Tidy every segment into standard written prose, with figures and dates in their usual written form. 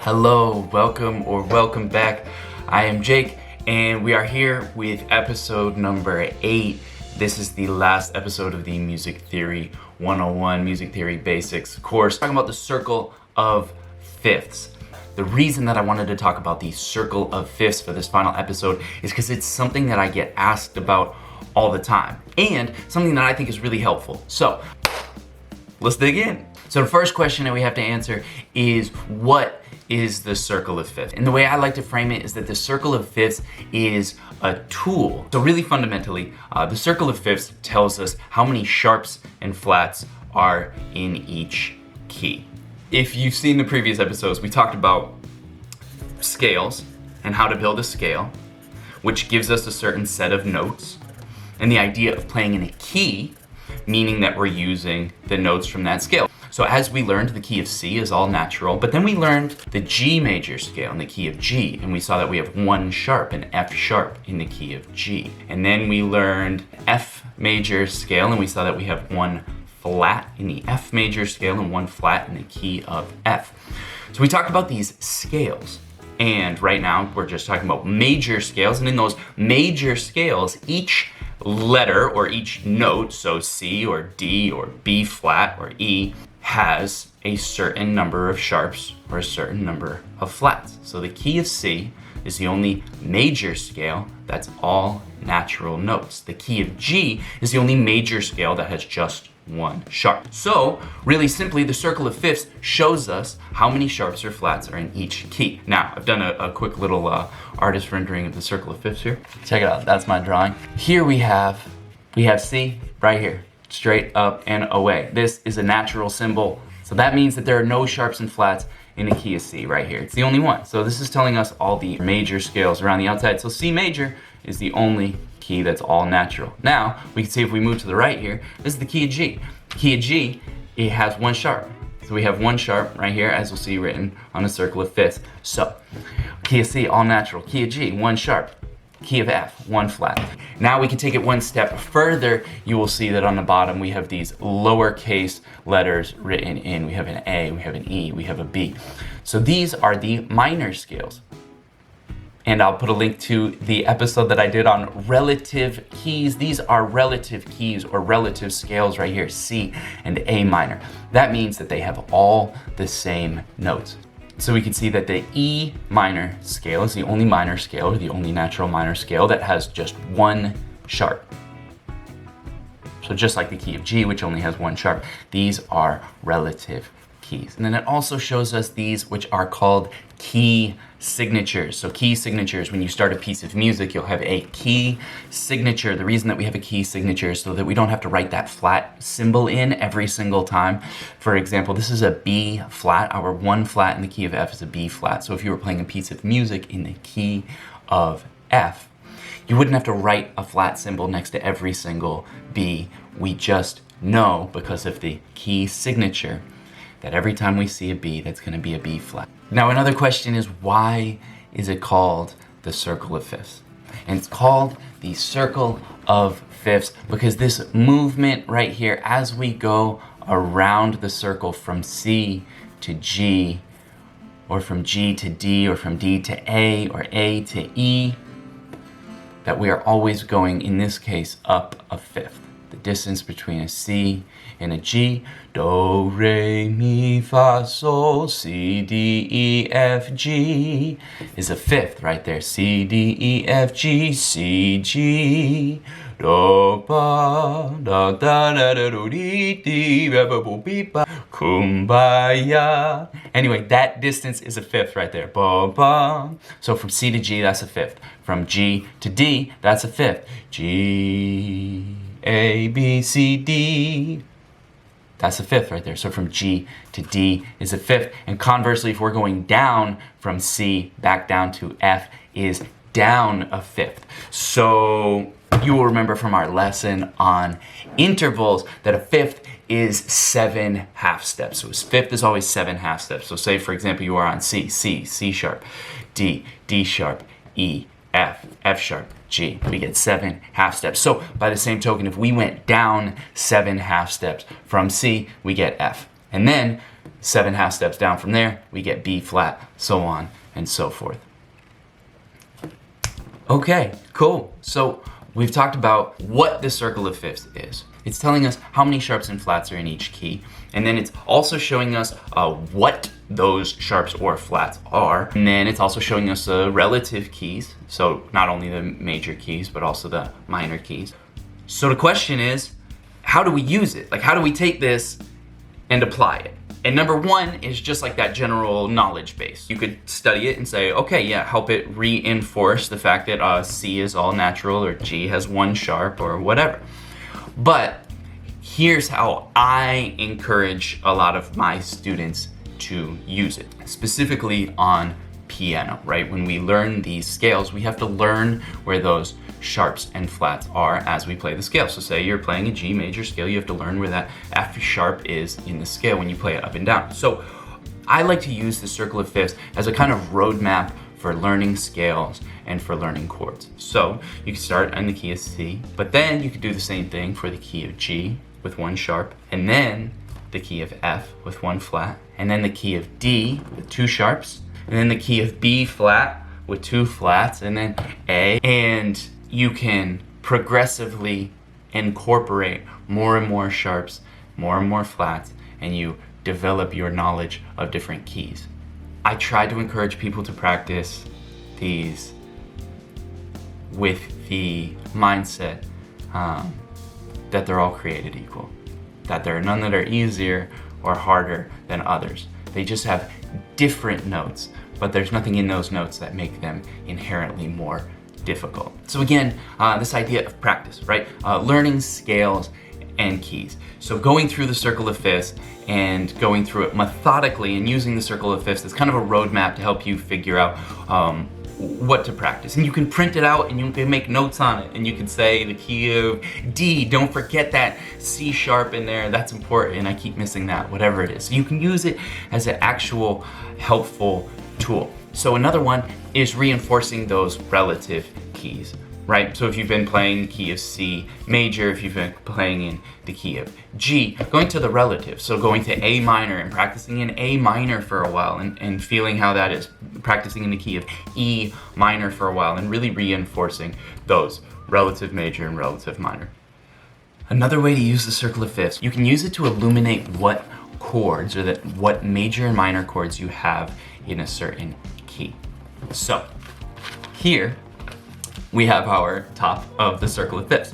Hello, welcome back. I am Jake, and we are here with episode number 8. This is the last episode of the Music Theory 101, Music Theory Basics course, talking about the circle of fifths. The reason that I wanted to talk about the circle of fifths for this final episode is because it's something that I get asked about all the time, and something that I think is really helpful. So, let's dig in. So the first question that we have to answer is, what is the circle of fifths? And the way I like to frame it is that the circle of fifths is a tool. So really fundamentally, the circle of fifths tells us how many sharps and flats are in each key. If you've seen the previous episodes, we talked about scales and how to build a scale, which gives us a certain set of notes, and the idea of playing in a key, meaning that we're using the notes from that scale. So as we learned, the key of C is all natural, but then we learned the G major scale in the key of G, and we saw that we have 1 sharp and F sharp in the key of G. And then we learned F major scale, and we saw that we have 1 flat in the F major scale and 1 flat in the key of F. So we talked about these scales, and right now we're just talking about major scales, and in those major scales, each letter or each note, so C or D or B flat or E, has a certain number of sharps or a certain number of flats. So the key of C is the only major scale that's all natural notes. The key of G is the only major scale that has just 1 sharp. So really simply, the circle of fifths shows us how many sharps or flats are in each key. Now, I've done a quick little artist rendering of the circle of fifths here. Check it out, that's my drawing. Here we have C right here, straight up and away. This is a natural symbol. So that means that there are no sharps and flats in the key of C right here. It's the only one. So this is telling us all the major scales around the outside. So C major is the only key that's all natural. Now, we can see if we move to the right here, this is the key of G. The key of G, it has 1 sharp. So we have 1 sharp right here, as we'll see written on the circle of fifths. So, key of C, all natural. Key of G, 1 sharp. Key of F, 1 flat. Now we can take it one step further. You will see that on the bottom we have these lowercase letters written in. We have an A, we have an E, we have a B. So these are the minor scales. And I'll put a link to the episode that I did on relative keys. These are relative keys or relative scales right here, C and A minor. That means that they have all the same notes. So we can see that the E minor scale is the only minor scale, or the only natural minor scale that has just 1 sharp. So just like the key of G, which only has 1 sharp, these are relative keys. And then it also shows us these, which are called key signatures. So key signatures, when you start a piece of music, you'll have a key signature. The reason that we have a key signature is so that we don't have to write that flat symbol in every single time. For example, this is a B flat. Our 1 flat in the key of F is a B flat. So if you were playing a piece of music in the key of F, you wouldn't have to write a flat symbol next to every single B. We just know, because of the key signature, that every time we see a B, that's going to be a B flat. Now, another question is, why is it called the circle of fifths? And it's called the circle of fifths because this movement right here, as we go around the circle from C to G, or from G to D, or from D to A, or A to E, that we are always going, in this case, up a fifth. The distance between a C and a G, do, re, mi, fa, sol, C, D, E, F, G, is a fifth right there. C, D, E, F, G, C, G, do, ba, da, da, da, da, do, dee, dee, ba, ba, bo, beep, ba, kumbaya. Anyway, that distance is a fifth right there. Ba, ba. So from C to G, that's a fifth. From G to D, that's a fifth. G, A, B, C, D. That's a fifth right there. So from G to D is a fifth. And conversely, if we're going down from C back down to F, is down a fifth. So you will remember from our lesson on intervals that a fifth is 7 half steps. So a fifth is always 7 half steps. So say, for example, you are on C, C, C sharp, D, D sharp, E, F, F sharp, G. We get 7 half steps. So by the same token, if we went down 7 half steps from C, we get F. And then 7 half steps down from there, we get B flat, so on and so forth. Okay, cool. So we've talked about what the circle of fifths is. It's telling us how many sharps and flats are in each key. And then it's also showing us what those sharps or flats are. And then it's also showing us the relative keys. So not only the major keys, but also the minor keys. So the question is, how do we use it? Like, how do we take this and apply it? And number one is just like that general knowledge base. You could study it and say, okay, yeah, help it reinforce the fact that C is all natural or G has 1 sharp or whatever. But here's how I encourage a lot of my students to use it, specifically on piano, right? When we learn these scales, we have to learn where those sharps and flats are as we play the scale. So say you're playing a G major scale, you have to learn where that F sharp is in the scale when you play it up and down. So I like to use the circle of fifths as a kind of roadmap for learning scales and for learning chords. So you can start in the key of C, but then you could do the same thing for the key of G with 1 sharp, and then the key of F with 1 flat, and then the key of D with 2 sharps, and then the key of B flat with 2 flats, and then A. And you can progressively incorporate more and more sharps, more and more flats, and you develop your knowledge of different keys. I try to encourage people to practice these with the mindset that they're all created equal, that there are none that are easier or harder than others. They just have different notes, but there's nothing in those notes that make them inherently more difficult. So again, this idea of practice, right? Learning scales and keys. So going through the circle of fifths and going through it methodically and using the circle of fifths as kind of a roadmap to help you figure out what to practice. And you can print it out and you can make notes on it, and you can say the key of D, don't forget that C sharp in there, that's important, I keep missing that, whatever it is. So you can use it as an actual helpful tool. So another one is reinforcing those relative keys, right? So if you've been playing the key of C major, if you've been playing in the key of G, going to the relative, so going to A minor and practicing in A minor for a while and feeling how that is, practicing in the key of E minor for a while and really reinforcing those relative major and relative minor. Another way to use the circle of fifths, you can use it to illuminate what chords or what major and minor chords you have in a certain key. So here we have our top of the circle of fifths.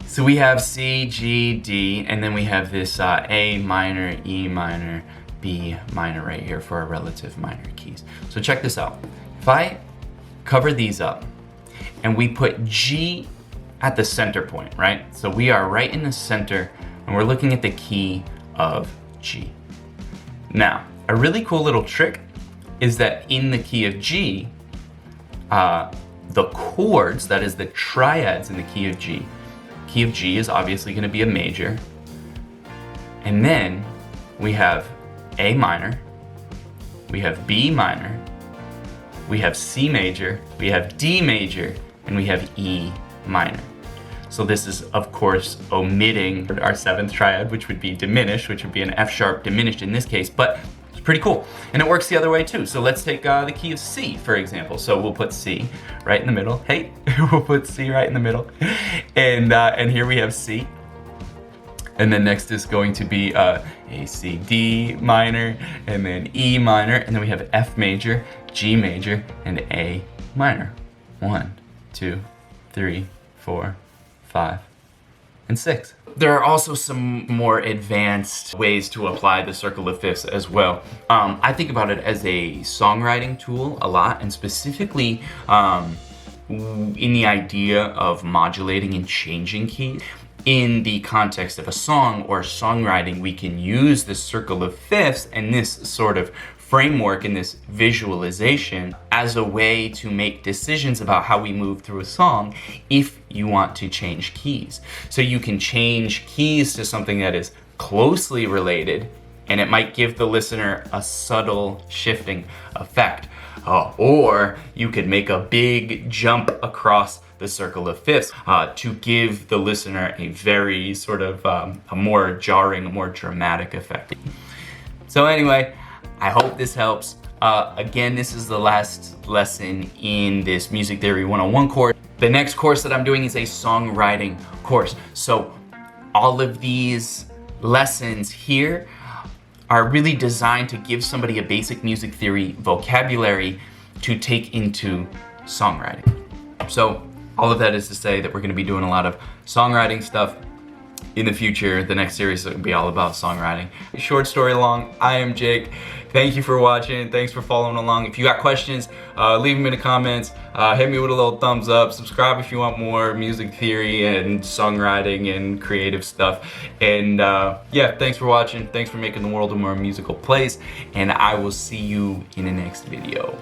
So we have C, G, D, and then we have this A minor, E minor, B minor right here for our relative minor keys. So check this out. If I cover these up and we put G at the center point, right? So we are right in the center and we're looking at the key of G. Now, a really cool little trick is that in the key of G, the chords, that is the triads in the key of G is obviously going to be a major. And then we have A minor, we have B minor, we have C major, we have D major, and we have E minor. So this is, of course, omitting our 7th triad, which would be diminished, which would be an F sharp diminished in this case, but it's pretty cool. And it works the other way too. So let's take the key of C, for example. So we'll put C right in the middle. Hey, we'll put C right in the middle. And here we have C. And then next is going to be A, C, D minor, and then E minor, and then we have F major, G major, and A minor. 1, 2, 3, 4, 5, and 6. There are also some more advanced ways to apply the circle of fifths as well. I think about it as a songwriting tool a lot, and specifically in the idea of modulating and changing keys. In the context of a song or songwriting, we can use the circle of fifths and this sort of framework and this visualization as a way to make decisions about how we move through a song if you want to change keys. So you can change keys to something that is closely related, and it might give the listener a subtle shifting effect. Or you could make a big jump across the circle of fifths to give the listener a very sort of a more jarring, a more dramatic effect. So anyway, I hope this helps. Again, this is the last lesson in this Music Theory 101 course. The next course that I'm doing is a songwriting course. So all of these lessons here are really designed to give somebody a basic music theory vocabulary to take into songwriting. So all of that is to say that we're going to be doing a lot of songwriting stuff in the future. The next series is going to be all about songwriting. Short story long, I am Jake. Thank you for watching. Thanks for following along. If you got questions, leave them in the comments. Hit me with a little thumbs up. Subscribe if you want more music theory and songwriting and creative stuff. And yeah, thanks for watching. Thanks for making the world a more musical place. And I will see you in the next video.